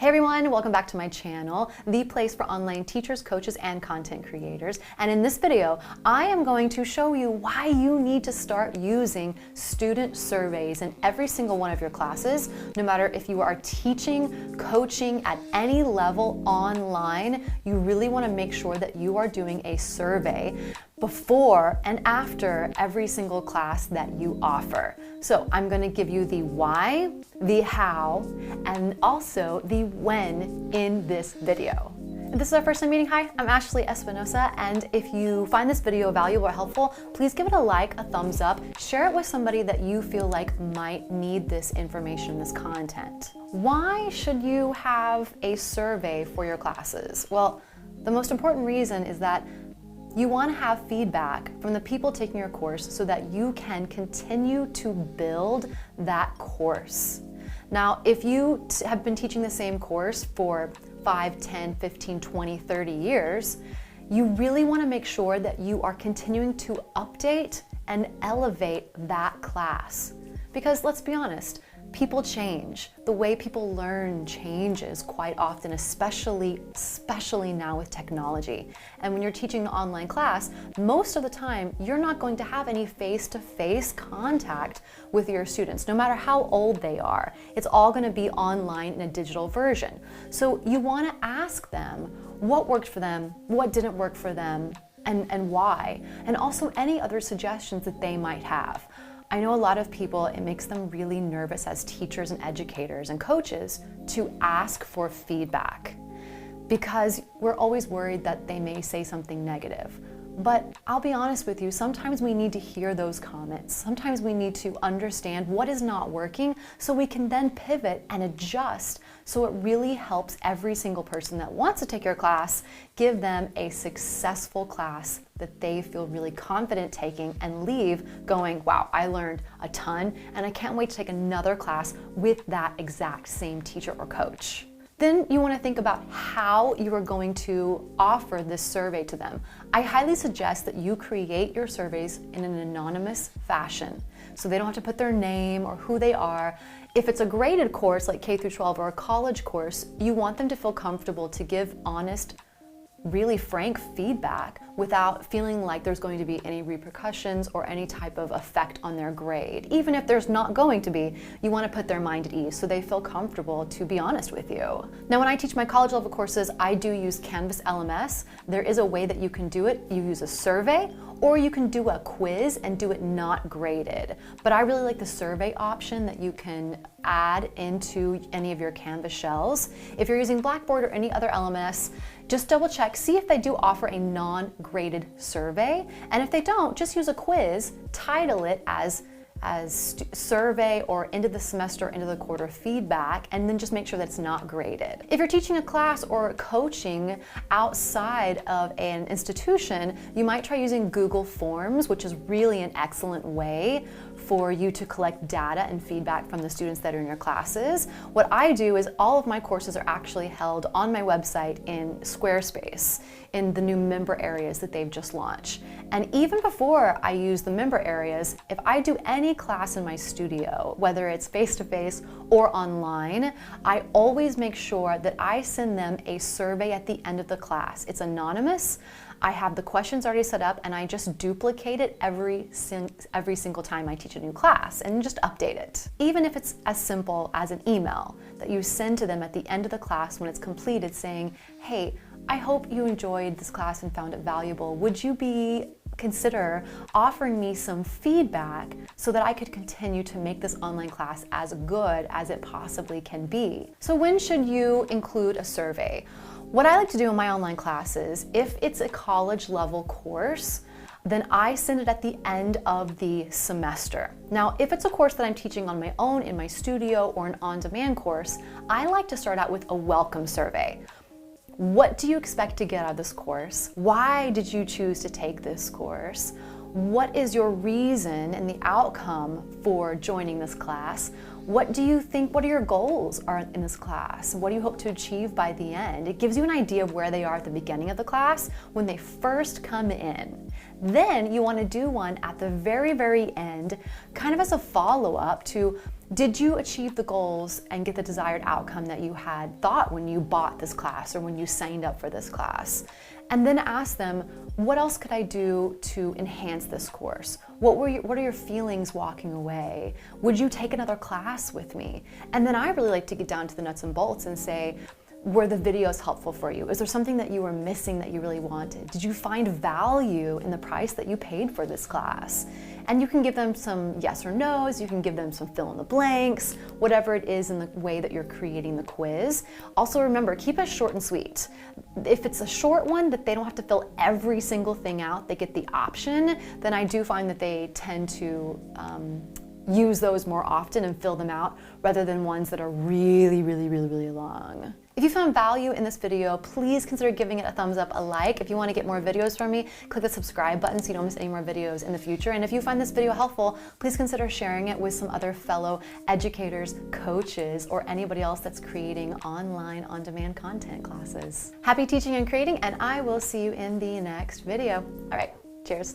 Hey everyone, welcome back to my channel, the place for online teachers, coaches, and content creators. And in this video, I am going to show you why you need to start using student surveys in every single one of your classes, no matter if you are teaching, coaching at any level online. You really want to make sure that you are doing a survey before and after every single class that you offer. So I'm going to give you the why, the how, and also the when in this video. If this is our first time meeting, hi, I'm Ashlee Espinosa, and if you find this video valuable or helpful, please give it a like, a thumbs up, share it with somebody that you feel like might need this information, this content. Why should you have a survey for your classes? Well, the most important reason is that you want to have feedback from the people taking your course so that you can continue to build that course. Now, if you have been teaching the same course for 5, 10, 15, 20, 30 years, you really want to make sure that you are continuing to update and elevate that class. Because let's be honest, people change. The way people learn changes quite often, especially now with technology. And when you're teaching an online class, most of the time, you're not going to have any face-to-face contact with your students, no matter how old they are. It's all going to be online in a digital version. So you want to ask them what worked for them, what didn't work for them, and why, and also any other suggestions that they might have. I know a lot of people, it makes them really nervous as teachers and educators and coaches to ask for feedback because we're always worried that they may say something negative. But I'll be honest with you, sometimes we need to hear those comments. Sometimes we need to understand what is not working so we can then pivot and adjust so it really helps every single person that wants to take your class, give them a successful class that they feel really confident taking and leave going, wow, I learned a ton and I can't wait to take another class with that exact same teacher or coach. Then you want to think about how you are going to offer this survey to them. I highly suggest that you create your surveys in an anonymous fashion, so they don't have to put their name or who they are. If it's a graded course like K through 12 or a college course, you want them to feel comfortable to give honest, really frank feedback without feeling like there's going to be any repercussions or any type of effect on their grade. Even if there's not going to be, you want to put their mind at ease so they feel comfortable to be honest with you. Now, when I teach my college level courses, I do use Canvas LMS. There is a way that you can do it. You use a survey, or you can do a quiz and do it not graded. But I really like the survey option that you can add into any of your Canvas shells. If you're using Blackboard or any other LMS, just double check, see if they do offer a non-graded survey. And if they don't, just use a quiz, title it as survey or end of the semester, end of the quarter feedback, and then just make sure that it's not graded. If you're teaching a class or coaching outside of an institution, you might try using Google Forms, which is really an excellent way for you to collect data and feedback from the students that are in your classes. What I do is all of my courses are actually held on my website in Squarespace, in the new member areas that they've just launched. And even before I use the member areas, if I do any class in my studio, whether it's face-to-face or online, I always make sure that I send them a survey at the end of the class. It's anonymous. I have the questions already set up and I just duplicate it every single time I teach a new class and just update it. Even if it's as simple as an email that you send to them at the end of the class when it's completed saying, hey, I hope you enjoyed this class and found it valuable. Would you consider offering me some feedback so that I could continue to make this online class as good as it possibly can be? So when should you include a survey? What I like to do in my online classes, if it's a college level course, then I send it at the end of the semester. Now, if it's a course that I'm teaching on my own in my studio or an on-demand course, I like to start out with a welcome survey. What do you expect to get out of this course? Why did you choose to take this course? What is your reason and the outcome for joining this class? What do you think, what are your goals are in this class? What do you hope to achieve by the end? It gives you an idea of where they are at the beginning of the class when they first come in. Then you want to do one at the very, very end, kind of as a follow-up to Did you achieve the goals and get the desired outcome that you had thought when you bought this class or when you signed up for this class? And then ask them, what else could I do to enhance this course? What are your feelings walking away? Would you take another class with me? And then I really like to get down to the nuts and bolts and say, were the videos helpful for you? Is there something that you were missing that you really wanted? Did you find value in the price that you paid for this class? And you can give them some yes or no's, you can give them some fill in the blanks, whatever it is in the way that you're creating the quiz. Also remember, keep it short and sweet. If it's a short one that they don't have to fill every single thing out, they get the option, then I do find that they tend to use those more often and fill them out rather than ones that are really, really, really, really long. If you found value in this video, please consider giving it a thumbs up, a like. If you want to get more videos from me, click the subscribe button so you don't miss any more videos in the future. And if you find this video helpful, please consider sharing it with some other fellow educators, coaches, or anybody else that's creating online on-demand content classes. Happy teaching and creating, and I will see you in the next video. All right, cheers.